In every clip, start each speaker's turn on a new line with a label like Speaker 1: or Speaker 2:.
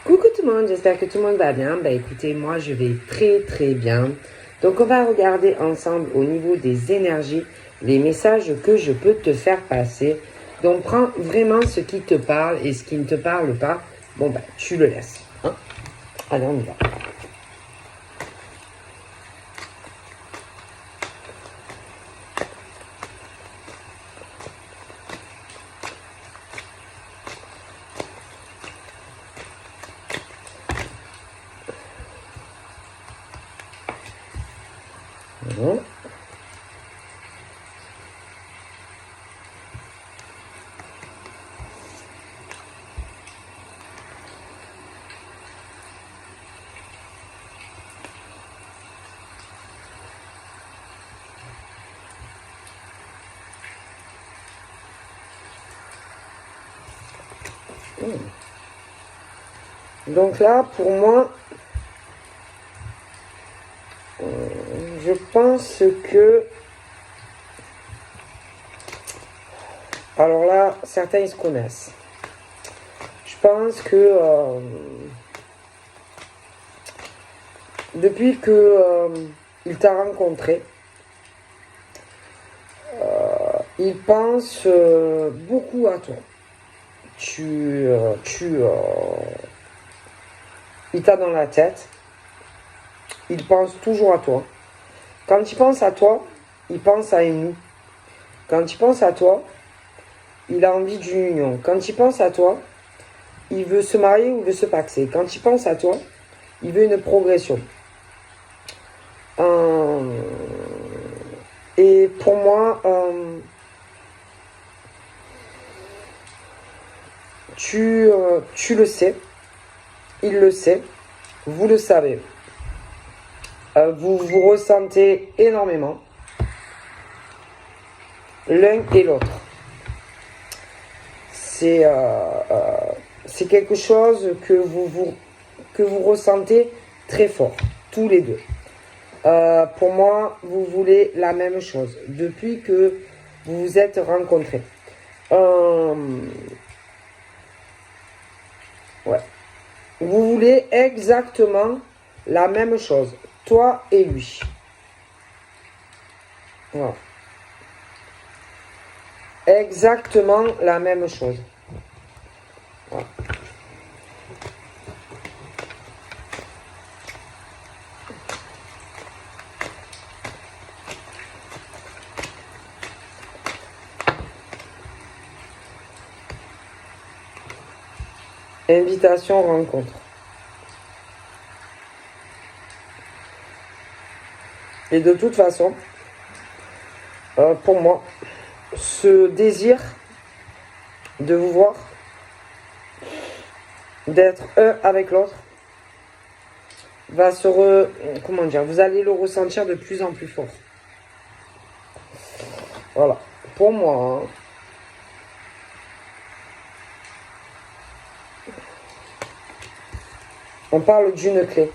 Speaker 1: Coucou tout le monde, j'espère que tout le monde va bien. Bah écoutez, moi je vais très très bien. Donc on va regarder ensemble au niveau des énergies les messages que je peux te faire passer. Donc prends vraiment ce qui te parle et ce qui ne te parle pas, bon bah tu le laisses. Hein. Allez, on y va. Bon. Donc là, pour moi, je pense que... Alors là, certains ils se connaissent. Je pense que depuis que il t'a rencontré, il pense beaucoup à toi. Il t'a dans la tête. Il pense toujours à toi. Quand il pense à toi, il pense à une nous. Quand il pense à toi, il a envie d'une union. Quand il pense à toi, il veut se marier ou veut se paxer. Quand il pense à toi, il veut une progression. Et pour moi, tu le sais, il le sait, vous le savez. Vous vous ressentez énormément l'un et l'autre. C'est quelque chose que vous ressentez très fort, tous les deux. Pour moi, vous voulez la même chose depuis que vous vous êtes rencontrés. Ouais. Vous voulez exactement la même chose, toi et lui. Voilà. Exactement la même chose. Voilà. Invitation, rencontre. Et de toute façon, pour moi, ce désir de vous voir, d'être un avec l'autre, va comment dire, vous allez le ressentir de plus en plus fort. Voilà. Pour moi, hein, on parle d'une clé.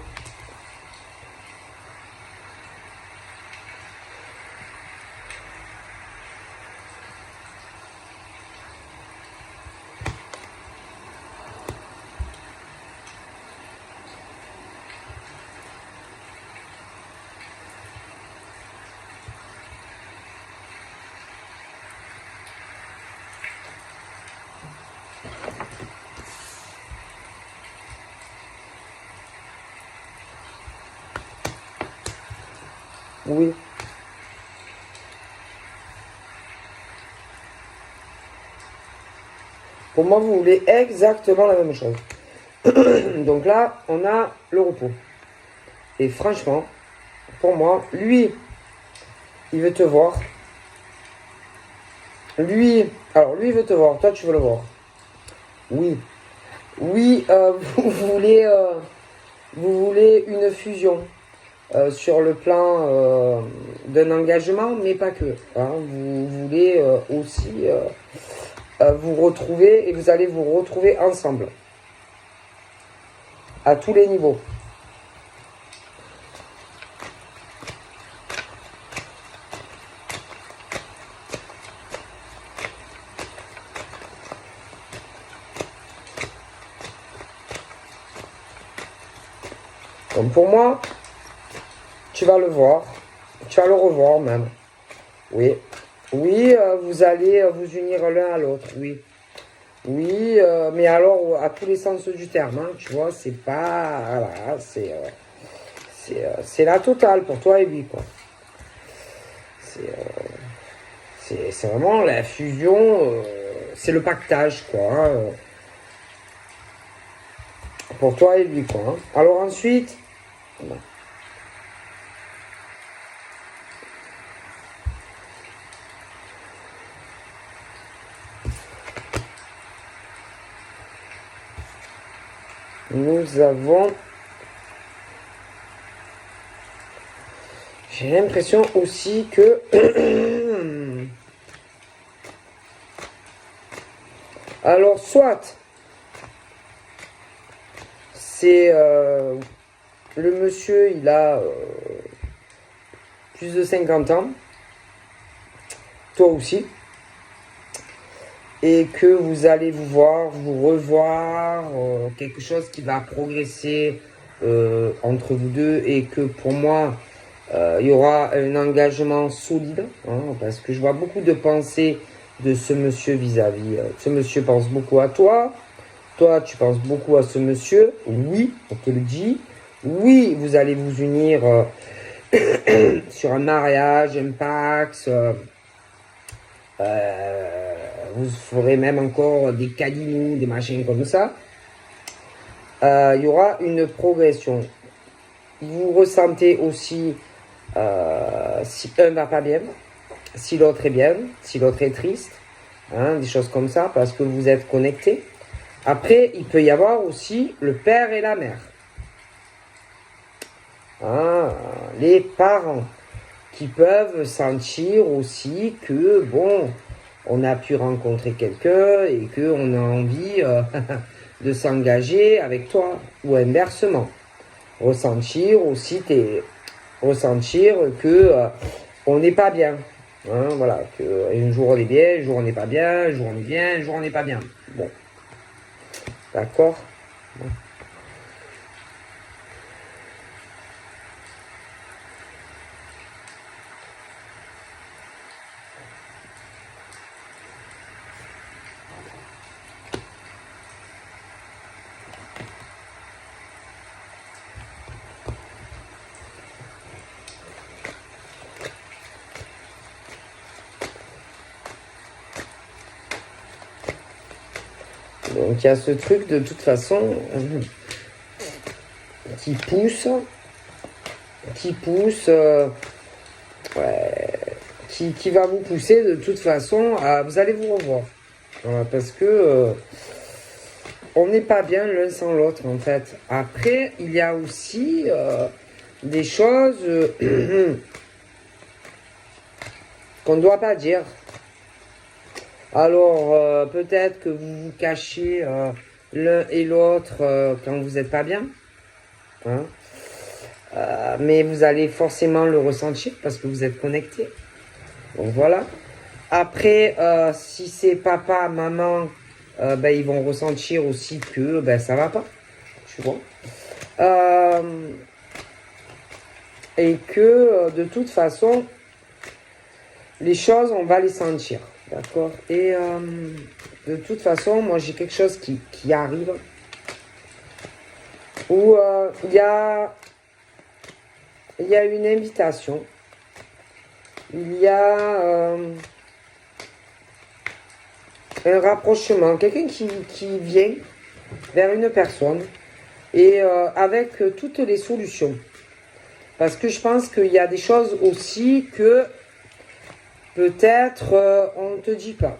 Speaker 1: Oui. Pour moi, vous voulez exactement la même chose. Donc là, on a le repos. Et franchement, pour moi, lui, il veut te voir. Lui, il veut te voir. Toi, tu veux le voir. Oui. Oui, vous voulez une fusion sur le plan d'un engagement, mais pas que. Hein. Vous voulez aussi vous retrouver et vous allez vous retrouver ensemble. À tous les niveaux. Donc pour moi, tu vas le voir. Tu vas le revoir même. Oui. Oui, vous allez vous unir l'un à l'autre. Oui. Oui, mais alors à tous les sens du terme. Hein, tu vois, c'est pas... Voilà, c'est la totale pour toi et lui, quoi. C'est vraiment la fusion, c'est le pactage, quoi. Hein, pour toi et lui, quoi. Hein. Alors ensuite... Nous avons... J'ai l'impression aussi que... Alors, soit c'est le monsieur, il a plus de 50 ans, toi aussi, et que vous allez vous revoir, quelque chose qui va progresser entre vous deux, et que pour moi, il y aura un engagement solide, hein, parce que je vois beaucoup de pensées de ce monsieur vis-à-vis. Ce monsieur pense beaucoup à toi, toi tu penses beaucoup à ce monsieur, oui, on te le dit, oui, vous allez vous unir sur un mariage, un pax, vous ferez même encore des câlins, des machins comme ça. Il y aura une progression. Vous ressentez aussi si un va pas bien, si l'autre est bien, si l'autre est triste, hein, des choses comme ça, parce que vous êtes connectés. Après, il peut y avoir aussi le père et la mère. Hein, les parents qui peuvent sentir aussi que, bon, on a pu rencontrer quelqu'un et qu'on a envie de s'engager avec toi, ou inversement. Ressentir aussi ressentir que on n'est pas bien. Hein, voilà, que un jour on est bien, un jour on n'est pas bien, un jour on est bien, un jour on n'est pas bien. Bon. D'accord. Bon. Donc il y a ce truc de toute façon qui pousse, ouais, qui va vous pousser de toute façon à vous allez vous revoir. Voilà, parce que on n'est pas bien l'un sans l'autre en fait. Après, il y a aussi des choses qu'on ne doit pas dire. Alors, peut-être que vous vous cachez l'un et l'autre quand vous n'êtes pas bien. Hein, mais vous allez forcément le ressentir parce que vous êtes connecté. Donc voilà. Après, si c'est papa, maman, ben, ils vont ressentir aussi que ben, ça va pas. Tu vois. Et que de toute façon, les choses, on va les sentir. D'accord. Et de toute façon, moi j'ai quelque chose qui arrive où il y a une invitation. Il y a un rapprochement, quelqu'un qui vient vers une personne et avec toutes les solutions. Parce que je pense qu'il y a des choses aussi que peut-être on ne te dit pas.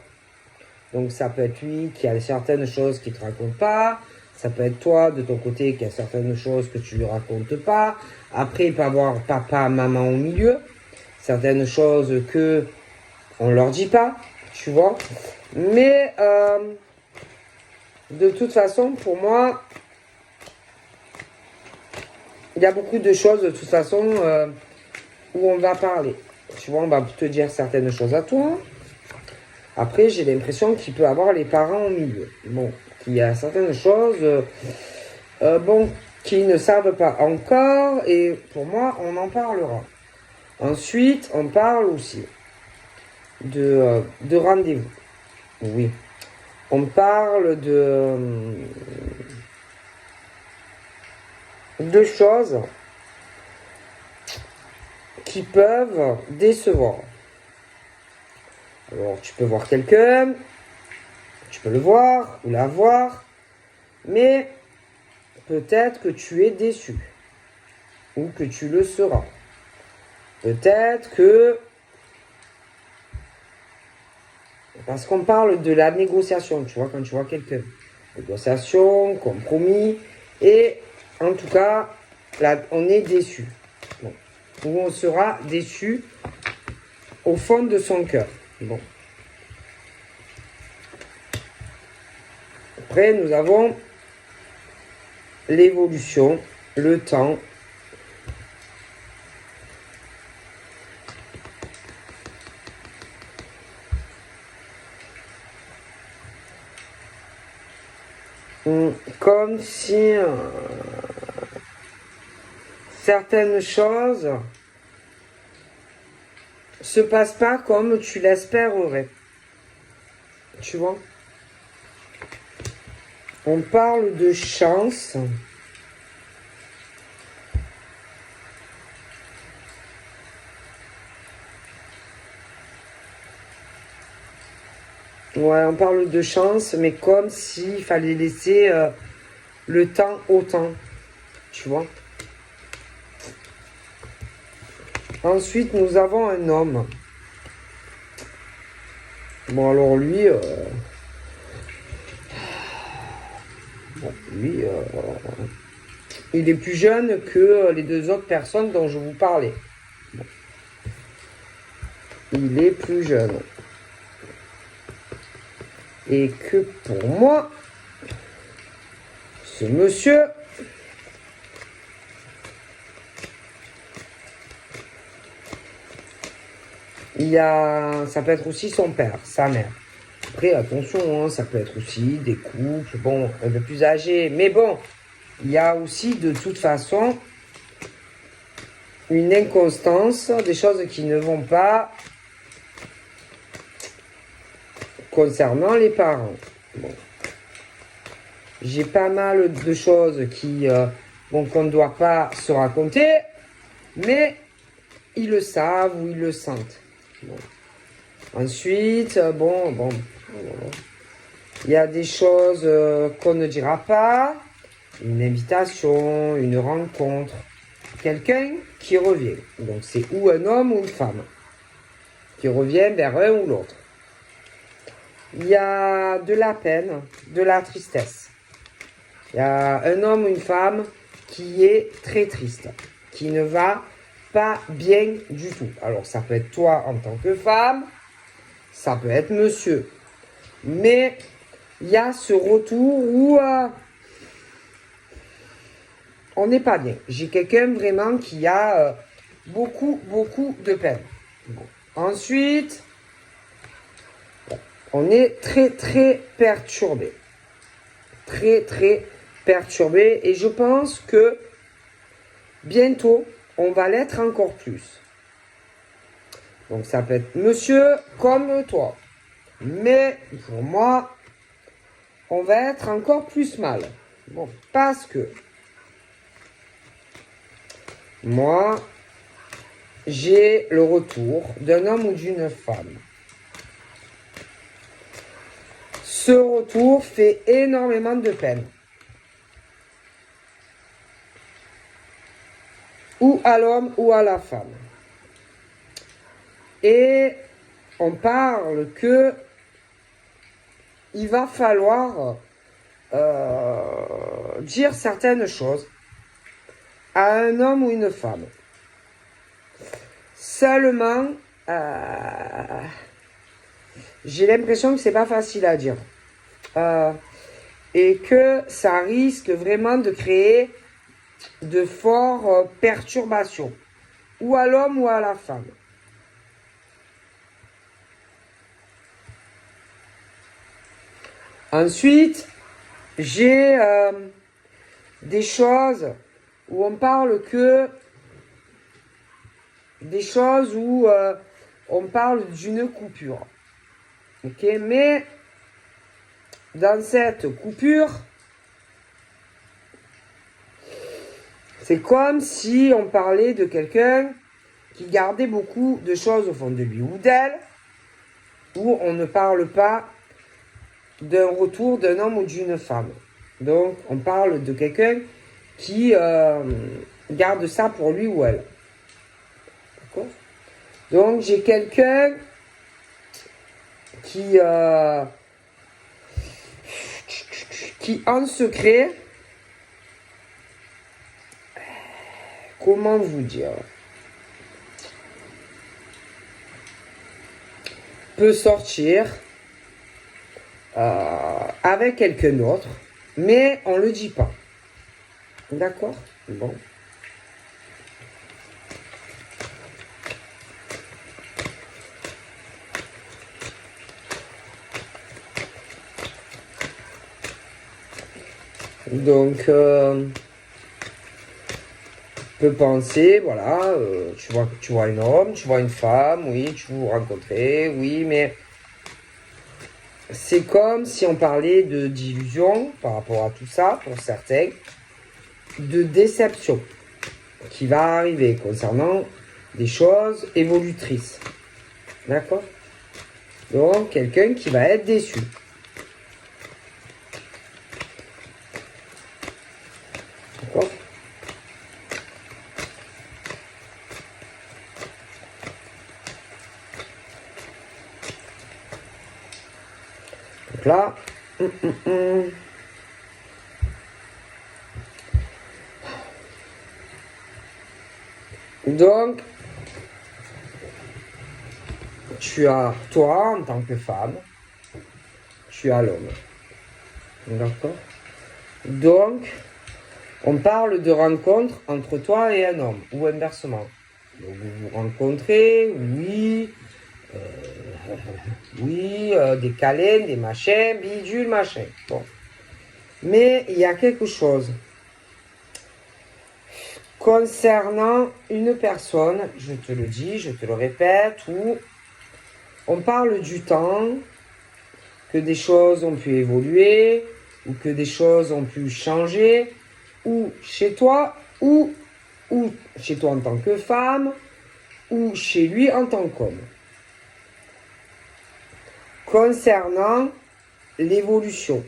Speaker 1: Donc ça peut être lui qui a certaines choses qu'il ne te raconte pas. Ça peut être toi de ton côté qui a certaines choses que tu ne lui racontes pas. Après, il peut y avoir papa, maman au milieu. Certaines choses que on ne leur dit pas, tu vois. Mais de toute façon, pour moi, il y a beaucoup de choses de toute façon où on va parler. Tu vois, on va te dire certaines choses à toi. Après, j'ai l'impression qu'il peut avoir les parents au milieu. Bon, qu'il y a certaines choses... bon, qui ne savent pas encore, et pour moi, on en parlera. Ensuite, on parle aussi de rendez-vous. Oui. On parle de choses qui peuvent décevoir. Alors, tu peux voir quelqu'un, tu peux le voir ou la voir, mais peut-être que tu es déçu ou que tu le seras. Peut-être que... Parce qu'on parle de la négociation, tu vois, quand tu vois quelqu'un. Négociation, compromis, et en tout cas, là, on est déçu. Bon. Ou on sera déçu au fond de son cœur. Bon. Après, nous avons l'évolution, le temps. Comme si certaines choses se passent pas comme tu l'espérerais. Tu vois? On parle de chance. Ouais, on parle de chance, mais comme s'il fallait laisser le temps au temps. Tu vois? Ensuite, nous avons un homme. Bon, alors lui... il est plus jeune que les deux autres personnes dont je vous parlais. Bon. Il est plus jeune. Et que pour moi, ce monsieur... ça peut être aussi son père, sa mère. Après, attention, hein, ça peut être aussi des couples, bon, un peu plus âgés. Mais bon, il y a aussi de toute façon une inconstance, des choses qui ne vont pas concernant les parents. Bon. J'ai pas mal de choses qui, qu'on ne doit pas se raconter, mais ils le savent ou ils le sentent. Bon. Ensuite, il y a des choses qu'on ne dira pas, une invitation, une rencontre, quelqu'un qui revient. Donc c'est ou un homme ou une femme qui revient vers un ou l'autre. Il y a de la peine, de la tristesse. Il y a un homme ou une femme qui est très triste, qui ne va pas bien du tout. Alors ça peut être toi en tant que femme, ça peut être monsieur. Mais il y a ce retour où on n'est pas bien. J'ai quelqu'un vraiment qui a beaucoup de peine. Bon. Ensuite, on est très perturbé. Très perturbé. Et je pense que bientôt, on va l'être encore plus. Donc ça peut être monsieur comme toi. Mais pour moi, on va être encore plus mal. Bon, parce que moi, j'ai le retour d'un homme ou d'une femme. Ce retour fait énormément de peine. Ou à l'homme ou à la femme. Et on parle que il va falloir dire certaines choses à un homme ou une femme. Seulement, j'ai l'impression que c'est pas facile à dire. Et que ça risque vraiment de créer de fortes perturbations. Ou à l'homme ou à la femme. Ensuite, j'ai des choses où on parle que des choses où on parle d'une coupure. Ok, mais dans cette coupure, c'est comme si on parlait de quelqu'un qui gardait beaucoup de choses au fond de lui ou d'elle, où on ne parle pas d'un retour d'un homme ou d'une femme. Donc, on parle de quelqu'un qui garde ça pour lui ou elle. D'accord ? Donc, j'ai quelqu'un qui en secret, comment vous dire, peut sortir avec quelqu'un d'autre, mais on ne le dit pas. D'accord ? Bon. Donc, peut penser, voilà, tu vois un homme, tu vois une femme, oui, tu vous rencontrez, oui, mais c'est comme si on parlait de d'illusion par rapport à tout ça, pour certains, de déception qui va arriver concernant des choses évolutrices. D'accord ? Donc, quelqu'un qui va être déçu. D'accord ? Donc là, donc, tu as toi en tant que femme, tu as l'homme. D'accord ? Donc, on parle de rencontre entre toi et un homme, ou inversement. Donc, vous vous rencontrez, oui, des câlins, des machins, bidules, machin. Bon. Mais il y a quelque chose concernant une personne, je te le dis, je te le répète, où on parle du temps, que des choses ont pu évoluer, ou que des choses ont pu changer, ou chez toi, ou chez toi en tant que femme, ou chez lui en tant qu'homme. Concernant l'évolution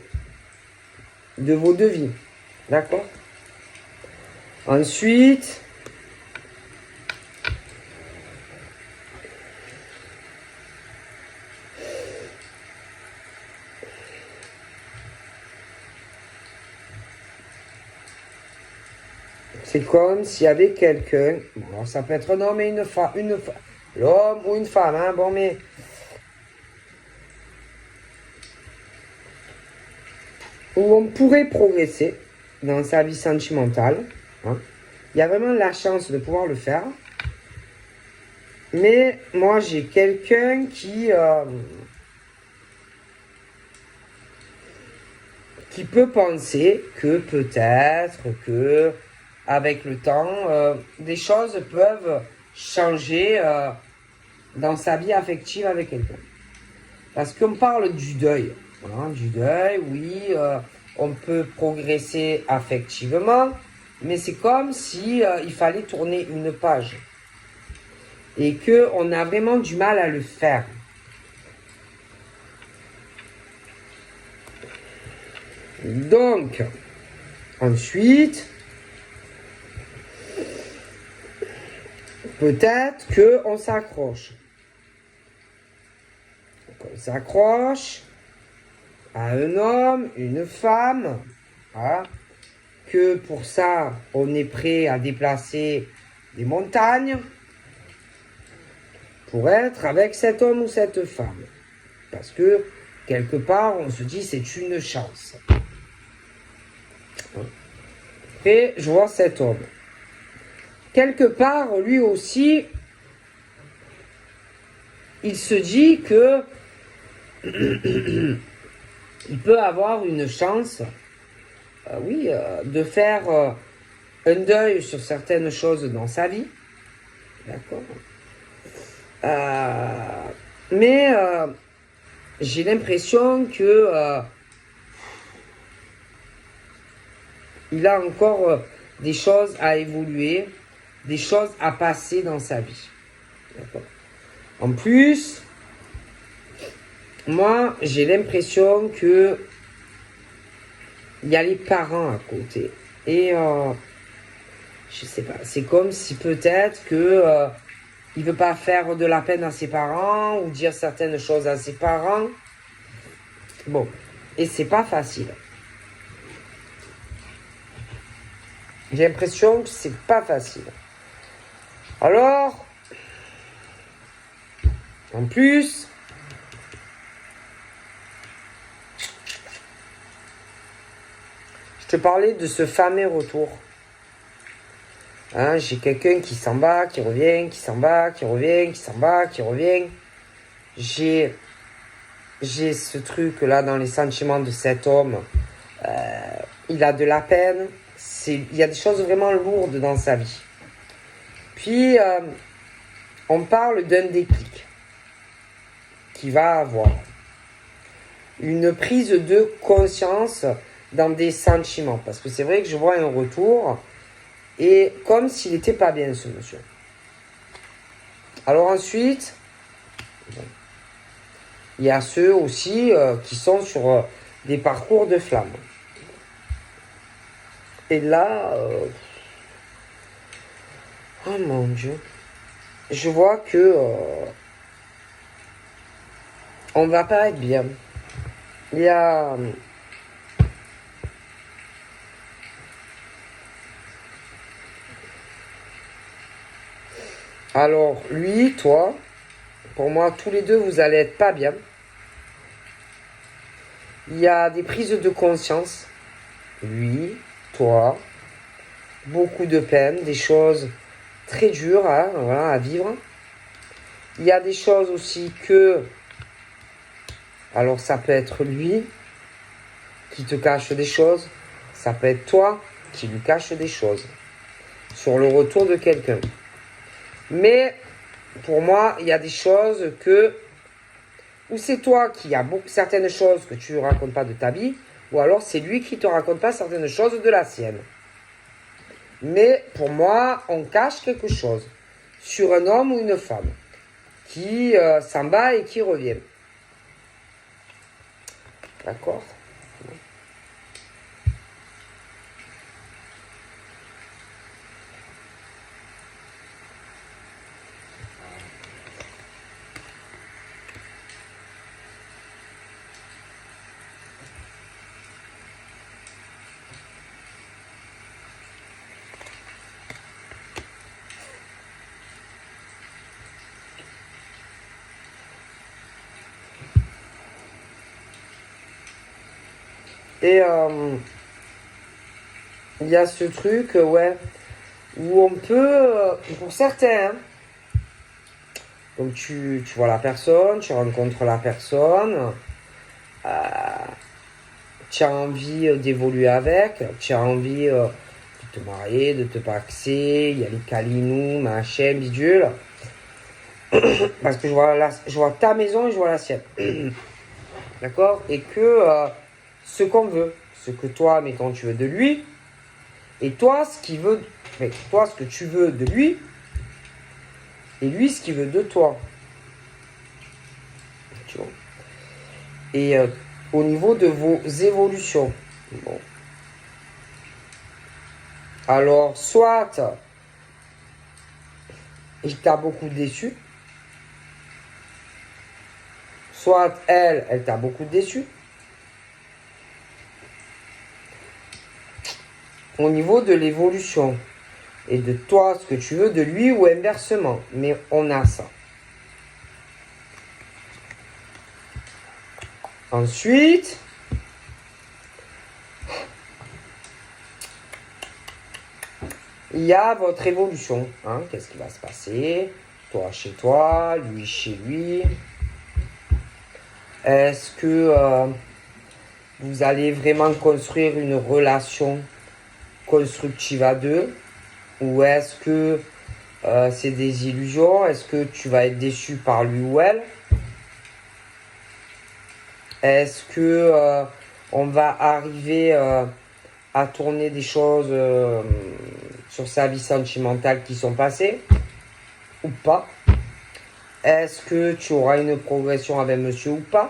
Speaker 1: de vos deux vies. D'accord ? Ensuite, c'est comme s'il y avait quelqu'un, bon, ça peut être un homme et une femme, l'homme ou une femme, hein, bon, mais où on pourrait progresser dans sa vie sentimentale. Hein. Il y a vraiment la chance de pouvoir le faire. Mais moi, j'ai quelqu'un qui peut penser que peut-être que avec le temps, des choses peuvent changer dans sa vie affective avec quelqu'un. Parce qu'on parle du deuil. Hein, du deuil, oui, on peut progresser affectivement, mais c'est comme si il fallait tourner une page. Et qu'on a vraiment du mal à le faire. Donc, ensuite, peut-être qu'on s'accroche. On s'accroche à un homme, une femme, voilà, que pour ça, on est prêt à déplacer des montagnes pour être avec cet homme ou cette femme. Parce que, quelque part, on se dit, c'est une chance. Et je vois cet homme. Quelque part, lui aussi, il se dit que il peut avoir une chance de faire un deuil sur certaines choses dans sa vie. D'accord. Mais j'ai l'impression que il a encore des choses à évoluer, des choses à passer dans sa vie. D'accord. En plus, moi, j'ai l'impression que il y a les parents à côté. Et je sais pas, c'est comme si peut-être que il veut pas faire de la peine à ses parents ou dire certaines choses à ses parents. Bon, et c'est pas facile. J'ai l'impression que c'est pas facile. Alors, en plus, je te parlais de ce fameux retour. Hein, j'ai quelqu'un qui s'en va, qui revient, qui s'en va, qui revient, qui s'en va, qui revient. J'ai ce truc-là dans les sentiments de cet homme. Il a de la peine. Il y a des choses vraiment lourdes dans sa vie. Puis, on parle d'un déclic qu'il va avoir. Une prise de conscience dans des sentiments. Parce que c'est vrai que je vois un retour et comme s'il n'était pas bien, ce monsieur. Alors ensuite, il y a ceux aussi qui sont sur des parcours de flammes. Et là, oh mon Dieu, je vois que on va pas être bien. Il y a alors lui, toi, pour moi, tous les deux, vous allez être pas bien. Il y a des prises de conscience. Lui, toi, beaucoup de peine, des choses très dures à vivre. Il y a des choses aussi que, alors ça peut être lui qui te cache des choses, ça peut être toi qui lui cache des choses sur le retour de quelqu'un. Mais pour moi, il y a des choses que, ou c'est toi qui as certaines choses que tu ne racontes pas de ta vie, ou alors c'est lui qui ne te raconte pas certaines choses de la sienne. Mais pour moi, on cache quelque chose sur un homme ou une femme qui s'en va et qui revient. D'accord ? Et il y a ce truc, où on peut, pour certains, donc tu vois la personne, tu rencontres la personne, tu as envie d'évoluer avec, tu as envie de te marier, de te paxer, il y a les câlinous, machin, bidule. Parce que je vois ta maison et je vois la sienne. D'accord ? Et que ce qu'on veut, ce que toi, mettons, tu veux de lui, et toi, ce que tu veux de lui, et lui, ce qu'il veut de toi. Tu vois ? Et au niveau de vos évolutions, bon. Alors, soit il t'a beaucoup déçu, soit elle t'a beaucoup déçu. Au niveau de l'évolution et de toi, ce que tu veux de lui ou inversement. Mais on a ça. Ensuite, il y a votre évolution. Hein. Qu'est-ce qui va se passer ? Toi chez toi, lui chez lui. Est-ce que vous allez vraiment construire une relation constructive à deux? Ou est-ce que c'est des illusions? Est-ce que tu vas être déçu par lui ou elle? Est-ce que on va arriver à tourner des choses sur sa vie sentimentale qui sont passées ou pas? Est-ce que tu auras une progression avec monsieur ou pas?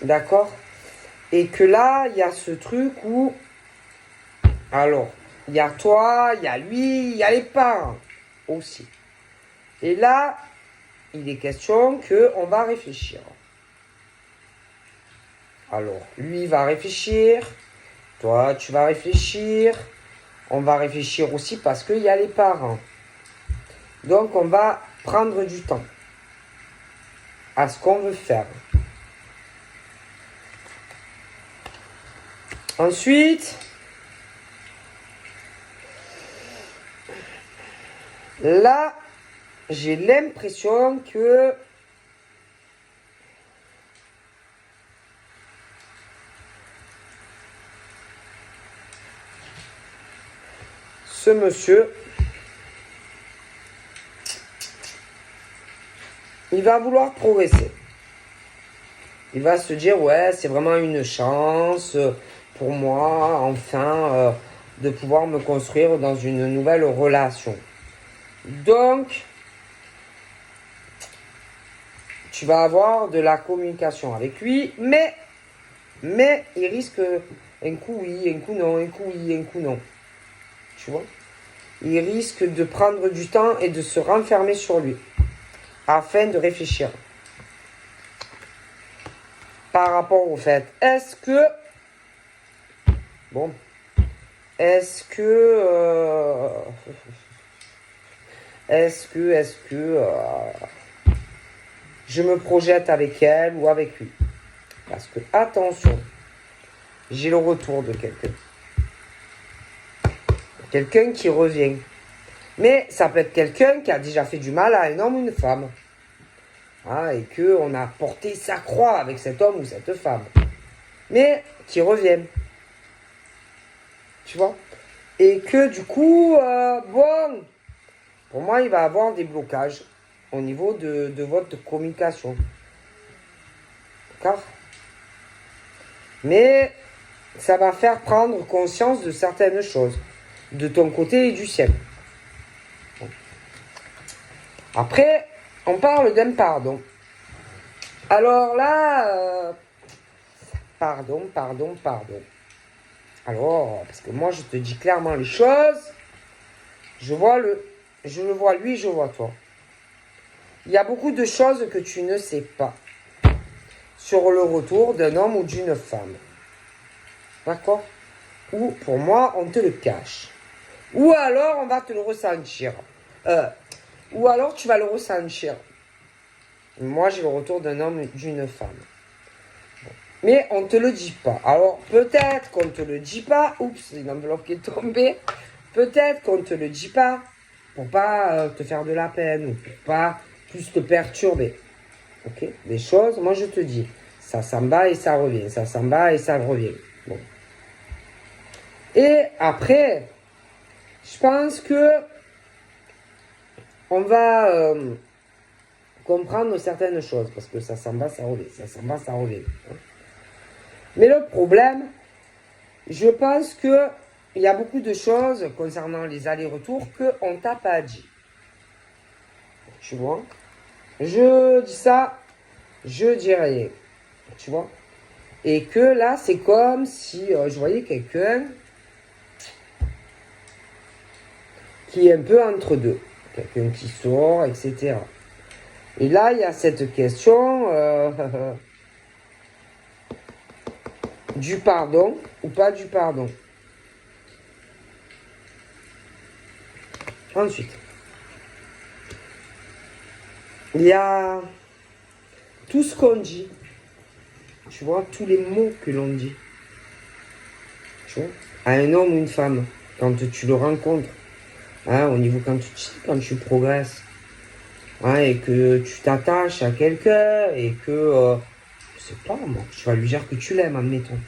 Speaker 1: D'accord? Et que là, il y a ce truc où... Alors, il y a toi, il y a lui, il y a les parents aussi. Et là, il est question qu'on va réfléchir. Alors, lui va réfléchir, toi tu vas réfléchir, on va réfléchir aussi parce qu'il y a les parents. Donc, on va prendre du temps à ce qu'on veut faire. Ensuite, là, j'ai l'impression que ce monsieur, il va vouloir progresser. Il va se dire, ouais, c'est vraiment une chance pour moi, enfin, de pouvoir me construire dans une nouvelle relation. Donc, tu vas avoir de la communication avec lui, mais il risque un coup oui, un coup non, un coup oui, un coup non. Tu vois? Il risque de prendre du temps et de se renfermer sur lui, afin de réfléchir. Par rapport au fait, est-ce que je me projette avec elle ou avec lui? Parce que, attention, j'ai le retour de quelqu'un. Quelqu'un qui revient. Mais ça peut être quelqu'un qui a déjà fait du mal à un homme ou une femme. Hein, et qu'on a porté sa croix avec cet homme ou cette femme. Mais qui revient. Tu vois? Et que du coup, pour moi, il va avoir des blocages au niveau de votre communication. D'accord? Mais ça va faire prendre conscience de certaines choses, de ton côté et du sien. Après, on parle d'un pardon. Alors là, pardon. Alors, parce que moi, je te dis clairement les choses. Je le vois lui, je vois toi. Il y a beaucoup de choses que tu ne sais pas sur le retour d'un homme ou d'une femme. D'accord? Ou, pour moi, on te le cache. Ou alors, on va te le ressentir. Ou alors, tu vas le ressentir. Moi, j'ai le retour d'un homme ou d'une femme. Bon. Mais on ne te le dit pas. Alors, peut-être qu'on ne te le dit pas. Oups, une enveloppe qui est tombée. Peut-être qu'on ne te le dit pas pour pas te faire de la peine ou pour pas plus te perturber. Ok? Des choses, moi je te dis, ça s'en va et ça revient. Ça s'en va et ça revient. Bon. Et après, je pense que on va comprendre certaines choses parce que ça s'en va, ça revient. Ça s'en va, ça revient. Mais le problème, je pense que il y a beaucoup de choses concernant les allers-retours qu'on t'a pas dit. Tu vois? Je dis ça, je dis rien. Tu vois? Et que là, c'est comme si je voyais quelqu'un qui est un peu entre deux. Quelqu'un qui sort, etc. Et là, il y a cette question du pardon ou pas du pardon. Ensuite, il y a tout ce qu'on dit. Tu vois, tous les mots que l'on dit. Tu vois, à un homme ou une femme, quand tu le rencontres, hein, au niveau quand tu progresses, hein, et que tu t'attaches à quelqu'un, et que sais pas, moi. Tu vas lui dire que tu l'aimes, admettons.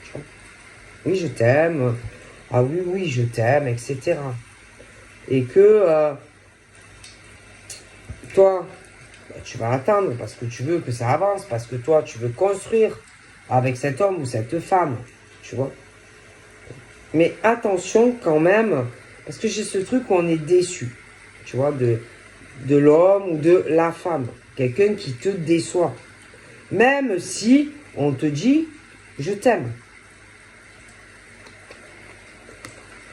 Speaker 1: Tu vois. Oui, je t'aime. Ah oui, oui, je t'aime, etc. Et que toi, bah, tu vas attendre parce que tu veux que ça avance, parce que toi, tu veux construire avec cet homme ou cette femme. Tu vois. Mais attention quand même, parce que j'ai ce truc où on est déçu. Tu vois, de l'homme ou de la femme. Quelqu'un qui te déçoit. Même si on te dit je t'aime.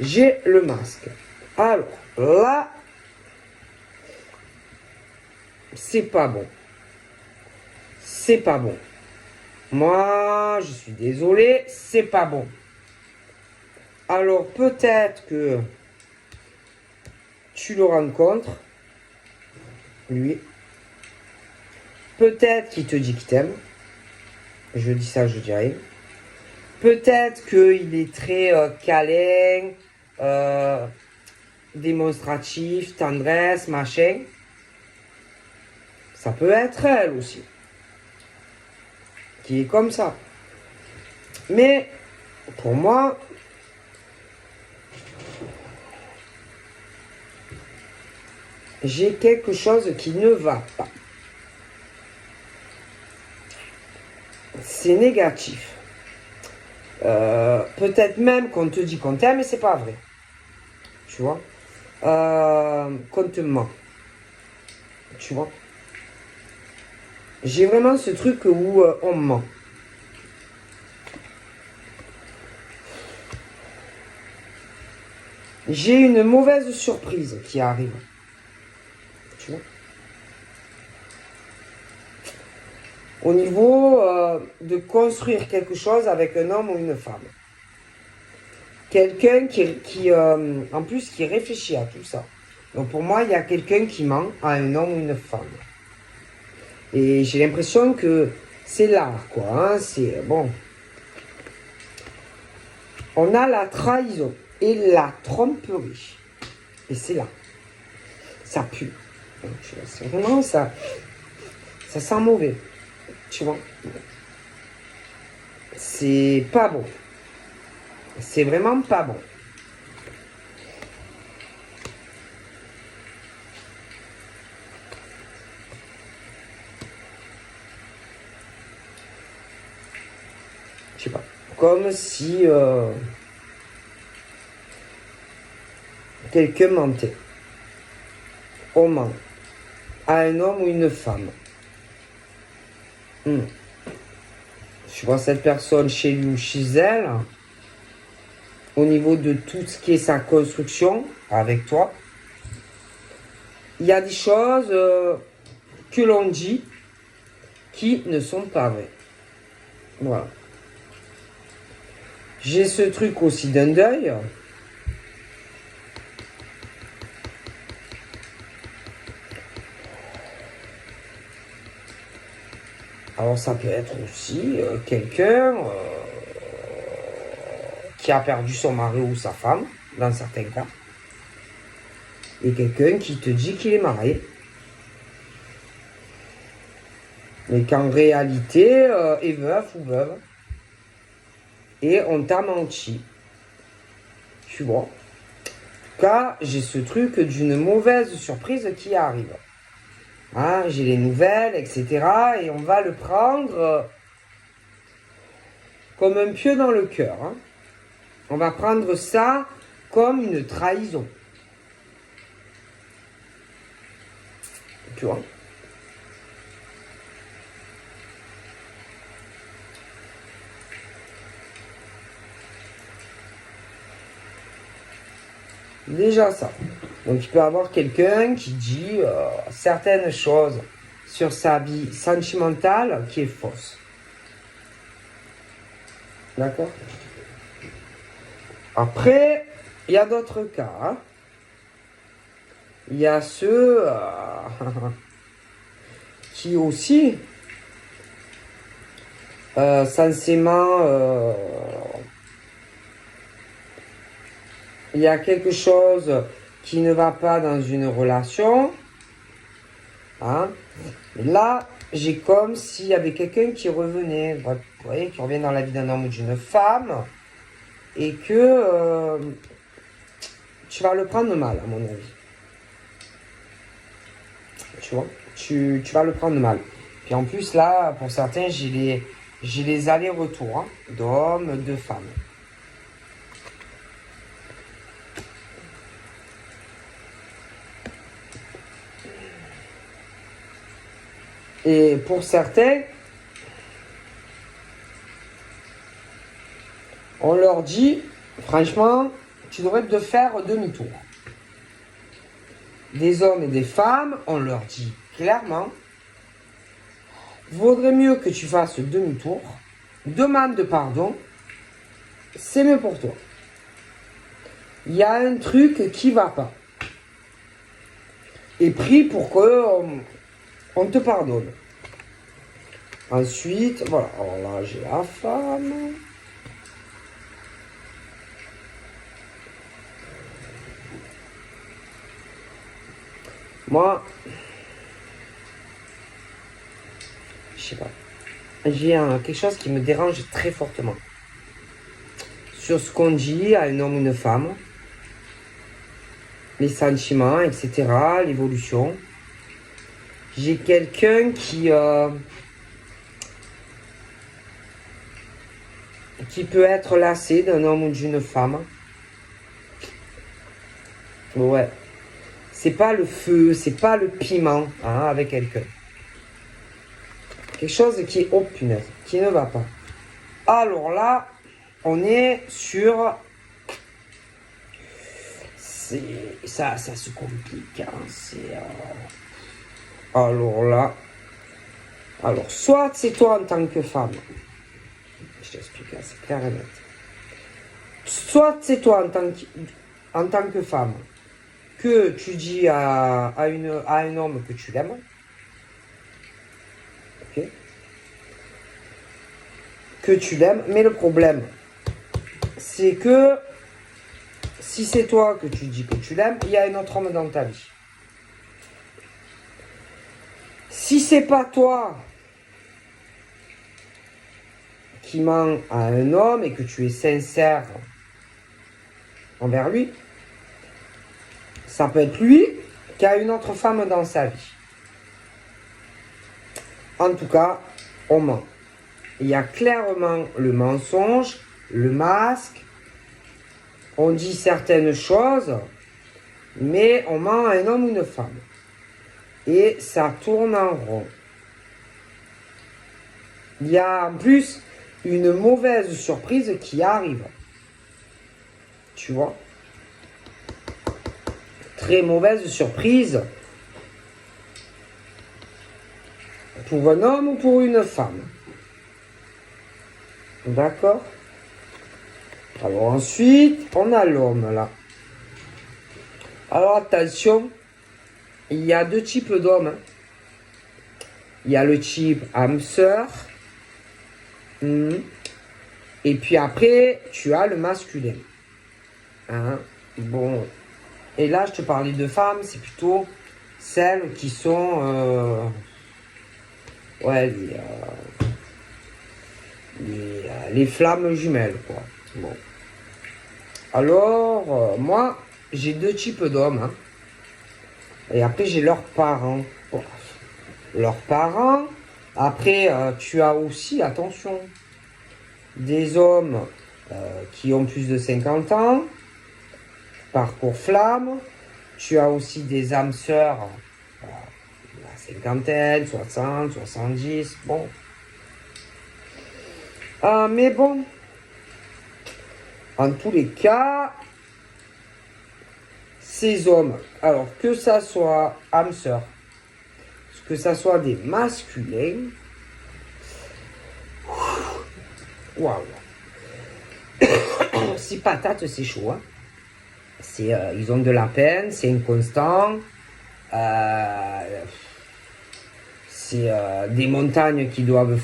Speaker 1: J'ai le masque. Alors là, c'est pas bon. C'est pas bon. Moi, je suis désolé, c'est pas bon. Alors peut-être que tu le rencontres, lui. Peut-être qu'il te dit qu'il t'aime. Je dis ça, je dis rien. Peut-être qu'il est très câlin, démonstratif, tendresse, machin. Ça peut être elle aussi, qui est comme ça. Mais pour moi, j'ai quelque chose qui ne va pas. C'est négatif. Peut-être même qu'on te dit qu'on t'aime, mais c'est pas vrai. Tu vois, qu'on te ment. Tu vois. J'ai vraiment ce truc où on ment. J'ai une mauvaise surprise qui arrive. Tu vois. Au niveau de construire quelque chose avec un homme ou une femme. Quelqu'un qui en plus, qui réfléchit à tout ça. Donc pour moi, il y a quelqu'un qui ment à un homme ou une femme. Et j'ai l'impression que c'est l'art, quoi. Hein, c'est bon. On a la trahison et la tromperie. Et c'est là. Ça pue. C'est vraiment ça. Ça sent mauvais. Tu vois. C'est pas bon. C'est vraiment pas bon. Je sais pas. Comme si quelqu'un mentait. On ment. À un homme ou une femme. Je vois cette personne chez lui ou chez elle. Au niveau de tout ce qui est sa construction avec toi. Il y a des choses que l'on dit qui ne sont pas vraies. Voilà. J'ai ce truc aussi d'un deuil. Alors ça peut être aussi quelqu'un qui a perdu son mari ou sa femme, dans certains cas. Et quelqu'un qui te dit qu'il est marié. Mais qu'en réalité est veuf ou veuve. Et on t'a menti. Tu vois. En tout cas, j'ai ce truc d'une mauvaise surprise qui arrive. Hein, j'ai les nouvelles, etc. Et on va le prendre comme un pieu dans le cœur. Hein. On va prendre ça comme une trahison. Tu vois. Déjà ça. Donc il peut y avoir quelqu'un qui dit certaines choses sur sa vie sentimentale qui est fausse. D'accord. Après, il y a d'autres cas. Hein. Il y a ceux qui aussi, censément, il y a quelque chose qui ne va pas dans une relation. Hein. Et là, j'ai comme s'il y avait quelqu'un qui revenait, vous voyez, qui revient dans la vie d'un homme ou d'une femme, et que tu vas le prendre mal, à mon avis. Tu vois, tu vas le prendre mal. Puis en plus, là, pour certains, j'ai les allers-retours hein, d'hommes, de femmes. Et pour certains, on leur dit, franchement, tu devrais te faire demi-tour. Des hommes et des femmes, on leur dit clairement, vaudrait mieux que tu fasses demi-tour, demande pardon, c'est mieux pour toi. Il y a un truc qui va pas. Et prie pour que on te pardonne. Ensuite, voilà, alors là j'ai la femme. Moi, je sais pas, j'ai quelque chose qui me dérange très fortement. Sur ce qu'on dit à un homme ou une femme, les sentiments, etc., l'évolution. J'ai quelqu'un qui peut être lassé d'un homme ou d'une femme. Ouais. C'est pas le feu, c'est pas le piment hein, avec quelqu'un. Quelque chose qui est, oh punaise, qui ne va pas. Alors là, on est sur... Ça se complique. Hein, alors là... Alors, soit c'est toi en tant que femme. Je t'explique, là, c'est clair et net. Soit c'est toi en tant que femme que tu dis à un homme que tu l'aimes. Ok. Que tu l'aimes. Mais le problème, c'est que si c'est toi que tu dis que tu l'aimes, il y a un autre homme dans ta vie. Si c'est pas toi qui ment à un homme et que tu es sincère envers lui, ça peut être lui qui a une autre femme dans sa vie. En tout cas, on ment. Il y a clairement le mensonge, le masque. On dit certaines choses, mais on ment à un homme ou une femme. Et ça tourne en rond. Il y a en plus une mauvaise surprise qui arrive. Tu vois ? Très mauvaise surprise pour un homme ou pour une femme. D'accord ? Alors ensuite, on a l'homme là. Alors attention, il y a deux types d'hommes. Hein. Il y a le type âme sœur. Et puis après, tu as le masculin. Hein? Bon. Et là, je te parlais de femmes, c'est plutôt celles qui sont... les flammes jumelles, quoi. Bon. Alors, moi, j'ai deux types d'hommes. Hein. Et après, j'ai leurs parents. Bon. Leurs parents. Après, tu as aussi, attention, des hommes qui ont plus de 50 ans. Parcours flamme. Tu as aussi des âmes sœurs, la cinquantaine, 60, 70, bon. Mais bon, en tous les cas, ces hommes, alors que ça soit âmes sœurs, que ça soit des masculins, waouh, c'est patate, c'est chaud, hein. Ils ont de la peine, c'est inconstant, c'est des montagnes qu'ils doivent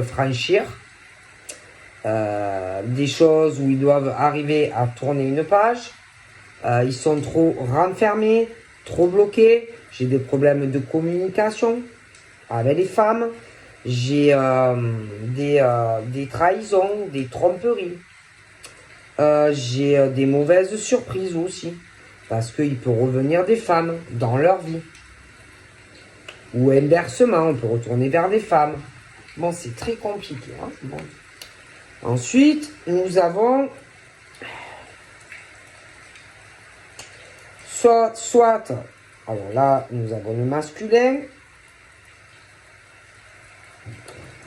Speaker 1: franchir, des choses où ils doivent arriver à tourner une page, ils sont trop renfermés, trop bloqués, j'ai des problèmes de communication, avec les femmes. J'ai des trahisons, des tromperies. J'ai des mauvaises surprises aussi. Parce qu'il peut revenir des femmes dans leur vie. Ou inversement, on peut retourner vers des femmes. Bon, c'est très compliqué. Hein, bon. Ensuite, nous avons soit, alors là, nous avons le masculin.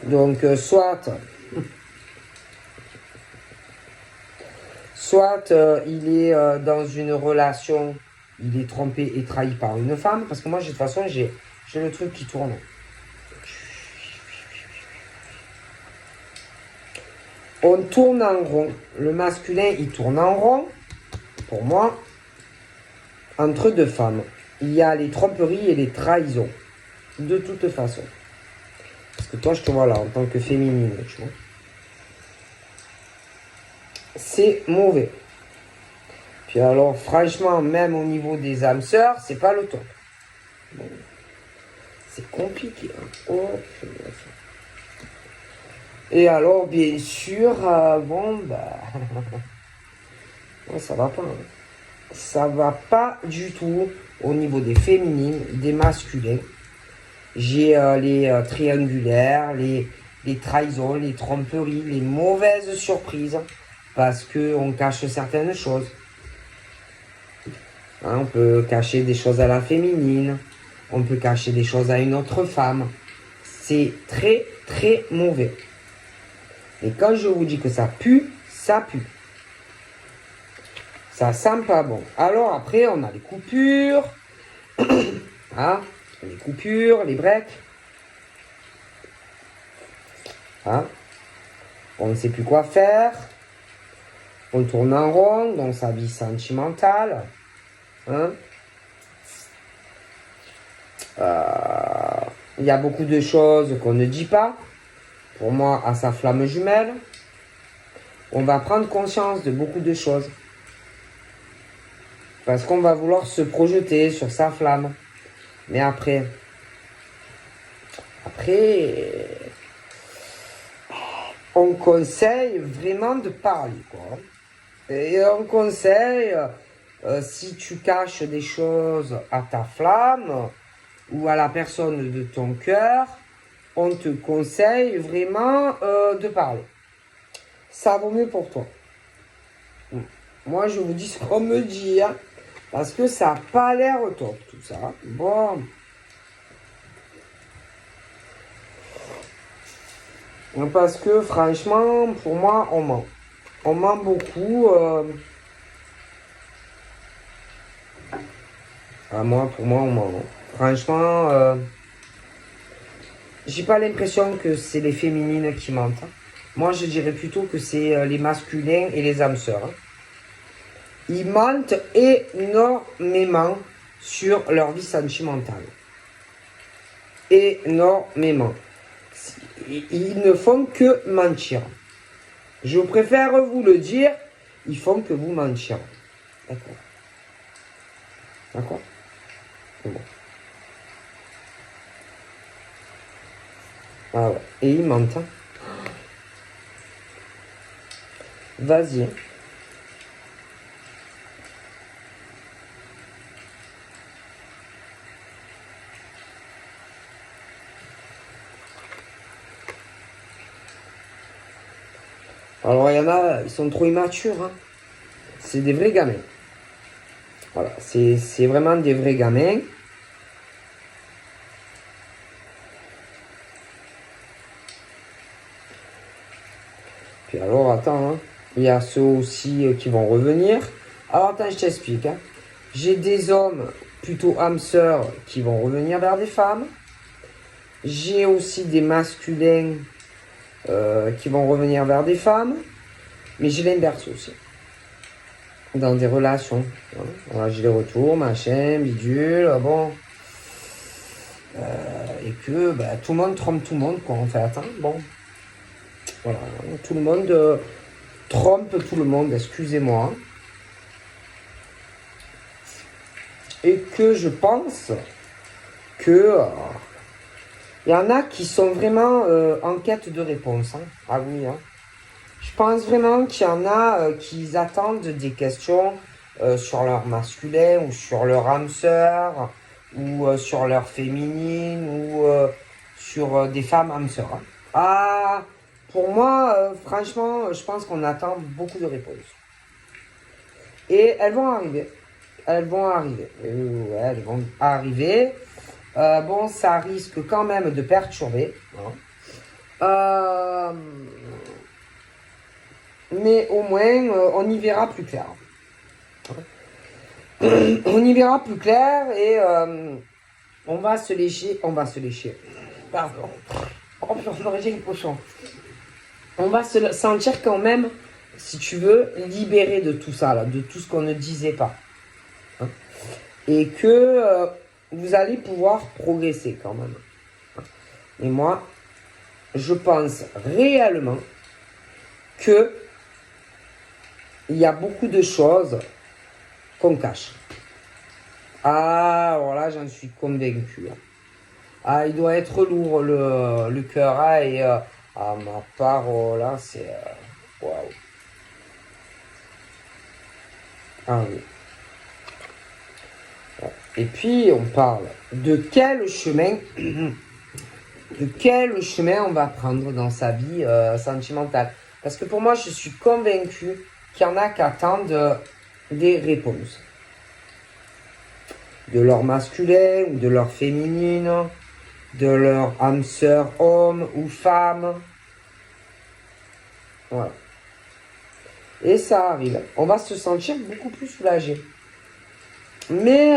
Speaker 1: Donc, soit il est dans une relation, il est trompé et trahi par une femme. Parce que moi, de toute façon, j'ai le truc qui tourne. On tourne en rond. Le masculin, il tourne en rond. Pour moi, entre deux femmes. Il y a les tromperies et les trahisons. De toute façon. Parce que toi, je te vois là, en tant que féminine, tu vois. C'est mauvais. Puis alors, franchement, même au niveau des âmes sœurs, c'est pas le top. Bon. C'est compliqué. Hein. Oh, et alors, bien sûr, bon, bah... ouais, ça va pas. Hein. Ça va pas du tout au niveau des féminines, des masculins. J'ai les triangulaires, les trahisons, les tromperies, les mauvaises surprises. Parce qu'on cache certaines choses. Hein, on peut cacher des choses à la féminine. On peut cacher des choses à une autre femme. C'est très, très mauvais. Et quand je vous dis que ça pue, ça pue. Ça sent pas bon. Alors après, on a les coupures. Hein, les coupures, les breaks. Hein, on ne sait plus quoi faire. On tourne en rond dans sa vie sentimentale. Hein, il y a beaucoup de choses qu'on ne dit pas. Pour moi, à sa flamme jumelle. On va prendre conscience de beaucoup de choses. Parce qu'on va vouloir se projeter sur sa flamme. Mais après, on conseille vraiment de parler, quoi. Et on conseille, si tu caches des choses à ta flamme ou à la personne de ton cœur, on te conseille vraiment de parler. Ça vaut mieux pour toi. Moi, je vous dis ce qu'on me dit, hein, parce que ça n'a pas l'air top, tout ça. Bon. Parce que, franchement, pour moi, on ment. On ment beaucoup. Pour moi, on ment. Franchement, j'ai pas l'impression que c'est les féminines qui mentent. Moi, je dirais plutôt que c'est les masculins et les âmes sœurs. Hein. Ils mentent énormément sur leur vie sentimentale. Énormément. Ils ne font que mentir. Je préfère vous le dire, ils font que vous mentir. D'accord. D'accord. Bon. Ah ouais. Et ils mentent. Hein. Vas-y. Alors, il y en a, ils sont trop immatures. Hein. C'est des vrais gamins. Voilà, c'est vraiment des vrais gamins. Puis alors, attends, hein. Il y a ceux aussi qui vont revenir. Alors, attends, je t'explique. Hein. J'ai des hommes plutôt âmes sœurs qui vont revenir vers des femmes. J'ai aussi des masculins qui vont revenir vers des femmes. Mais j'ai l'inverse aussi. Dans des relations. Hein. Voilà, j'ai les retours, machin, bidule, bon. Et que bah, tout le monde trompe tout le monde, quoi, en fait. Hein. Bon. Voilà. Tout le monde trompe tout le monde, excusez-moi. Et que je pense que Il y en a qui sont vraiment en quête de réponse. Hein. Ah oui, hein. Je pense vraiment qu'il y en a qui attendent des questions sur leur masculin ou sur leur âme sœur ou sur leur féminine ou sur des femmes âme sœur. Hein. Ah, pour moi, franchement, je pense qu'on attend beaucoup de réponses. Et elles vont arriver. Elles vont arriver. Ouais, elles vont arriver. Bon, ça risque quand même de perturber. Hein. Mais au moins, on y verra plus clair. On y verra plus clair et on va se lécher. On va se lécher. Pardon. Oh, j'ai les pochons. On va se sentir quand même, si tu veux, libéré de tout ça, là, de tout ce qu'on ne disait pas. Hein. Et que vous allez pouvoir progresser quand même. Et moi, je pense réellement que il y a beaucoup de choses qu'on cache. Ah, voilà, j'en suis convaincu. Ah, il doit être lourd le cœur. Hein, et ma parole, là, c'est... Waouh. Ah oui. Et puis, on parle de quel chemin... de quel chemin on va prendre dans sa vie sentimentale. Parce que pour moi, je suis convaincu qu'il y en a qui attendent des réponses. De leur masculin ou de leur féminine, de leur âme sœur homme ou femme. Voilà. Et ça arrive. On va se sentir beaucoup plus soulagé. Mais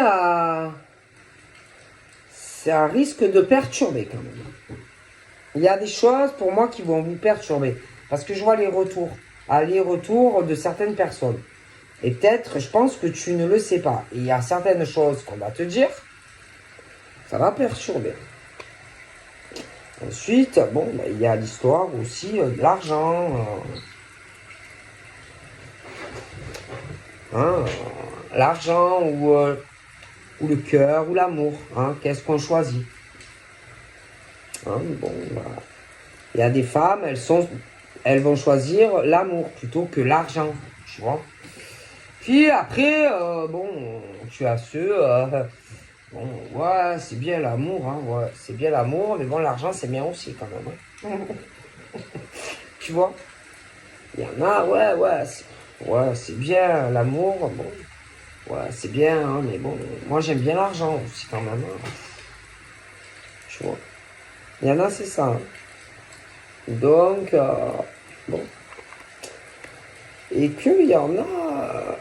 Speaker 1: ça risque de perturber quand même. Il y a des choses pour moi qui vont vous perturber. Parce que je vois les retours. Aller-retour de certaines personnes. Et peut-être, je pense que tu ne le sais pas. Et il y a certaines choses qu'on va te dire. Ça va perturber. Ensuite, bon, il y a l'histoire aussi de l'argent. L'argent ou le cœur ou l'amour. Hein, qu'est-ce qu'on choisit? Hein, bon, voilà. Il y a des femmes, elles vont choisir l'amour plutôt que l'argent, tu vois. Puis après, bon, tu as ceux, bon, ouais, c'est bien l'amour, hein, ouais, c'est bien l'amour, mais bon, l'argent, c'est bien aussi quand même. Hein. Tu vois, il y en a, ouais, c'est bien l'amour, bon, ouais, c'est bien, hein, mais bon, moi j'aime bien l'argent aussi quand même. Hein. Tu vois, il y en a, c'est ça. Hein. Donc, bon. Et qu'il y en a,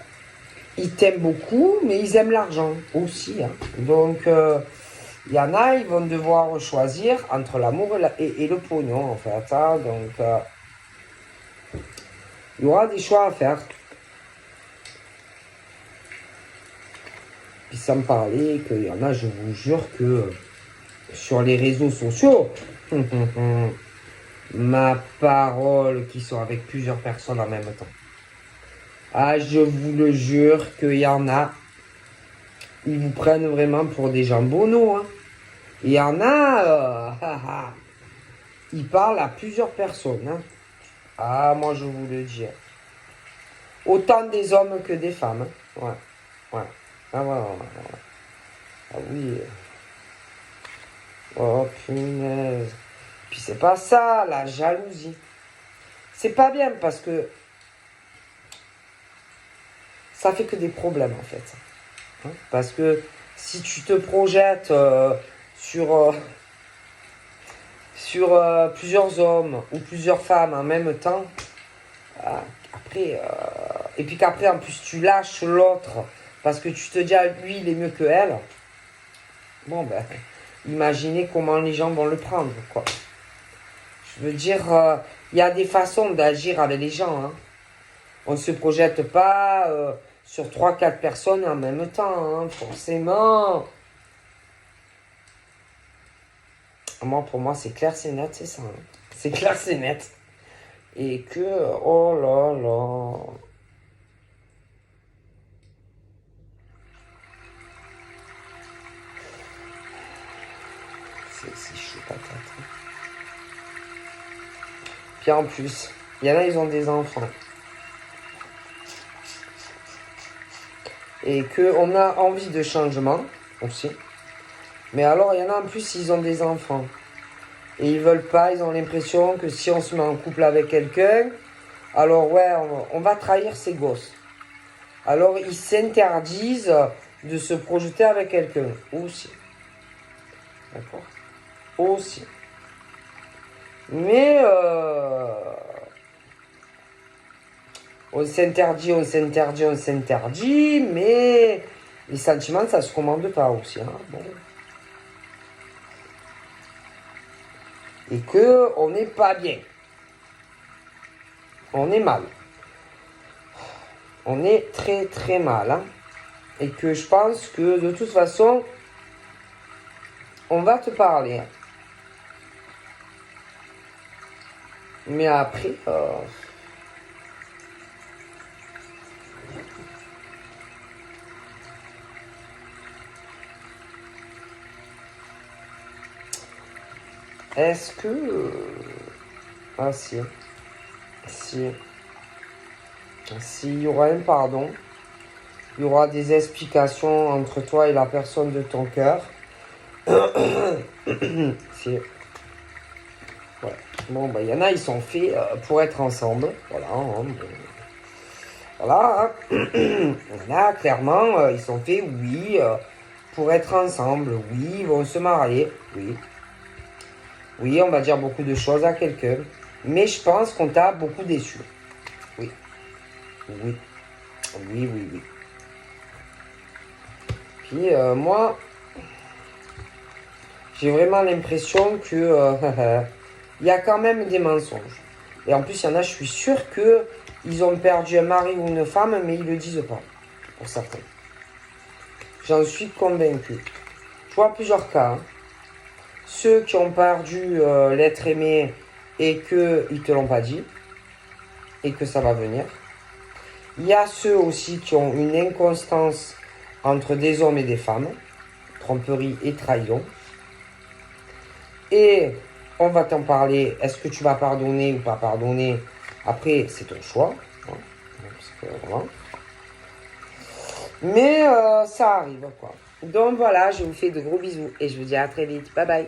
Speaker 1: ils t'aiment beaucoup, mais ils aiment l'argent aussi. Hein. Donc, il y en a, ils vont devoir choisir entre l'amour et le pognon, en fait. Hein. Donc, il y aura des choix à faire. Puis sans me parler qu'il y en a, je vous jure que sur les réseaux sociaux, ma parole, qui sont avec plusieurs personnes en même temps. Ah, je vous le jure qu'il y en a, ils vous prennent vraiment pour des jambonneaux. Hein. Il y en a, ils parlent à plusieurs personnes. Hein. Ah, moi je vous le dis. Autant des hommes que des femmes. Hein. Ouais. Ah ouais. Ah oui. Oh punaise. Puis c'est pas ça, la jalousie. C'est pas bien parce que ça fait que des problèmes en fait. Hein. Parce que si tu te projettes sur plusieurs hommes ou plusieurs femmes en même temps, après, et puis qu'après en plus tu lâches l'autre parce que tu te dis lui il est mieux que elle, bon ben imaginez comment les gens vont le prendre quoi. Je veux dire, il y a des façons d'agir avec les gens. Hein. On ne se projette pas sur 3-4 personnes en même temps, hein, forcément. Moi, pour moi, c'est clair, c'est net, c'est ça. Hein. C'est clair, c'est net. Et que, oh là là. c'est chaud patate. Puis en plus, il y en a, ils ont des enfants. Et qu'on a envie de changement aussi. Mais alors, il y en a en plus, ils ont des enfants. Et ils veulent pas, ils ont l'impression que si on se met en couple avec quelqu'un, alors ouais, on va trahir ses gosses. Alors ils s'interdisent de se projeter avec quelqu'un aussi. D'accord? Aussi. Mais on s'interdit, mais les sentiments, ça se commande pas aussi. Hein? Bon. Et que on n'est pas bien. On est mal. On est très très mal. Hein? Et que je pense que de toute façon, on va te parler. Hein? Mais après, est-ce que... Ah si. Si. S'il y aura un pardon, il y aura des explications entre toi et la personne de ton cœur. Si. Ouais. Bon, ben, il y en a, ils sont faits pour être ensemble. Voilà. Hein, voilà. Il y en a, clairement, ils sont faits, oui, pour être ensemble. Oui, ils vont se marier. Oui. Oui, on va dire beaucoup de choses à quelqu'un. Mais je pense qu'on t'a beaucoup déçu. Oui. Oui. Oui, oui, oui. Puis moi, j'ai vraiment l'impression que il y a quand même des mensonges. Et en plus, il y en a, je suis sûr que ils ont perdu un mari ou une femme, mais ils le disent pas. Pour certains. J'en suis convaincu. Je vois plusieurs cas. Hein. Ceux qui ont perdu l'être aimé et qu'ils te l'ont pas dit. Et que ça va venir. Il y a ceux aussi qui ont une inconstance entre des hommes et des femmes. Tromperie et trahison. Et on va t'en parler. Est-ce que tu vas pardonner ou pas pardonner? Après, c'est ton choix. Hein, parce que, voilà. Mais ça arrive, quoi. Donc voilà, je vous fais de gros bisous et je vous dis à très vite. Bye bye.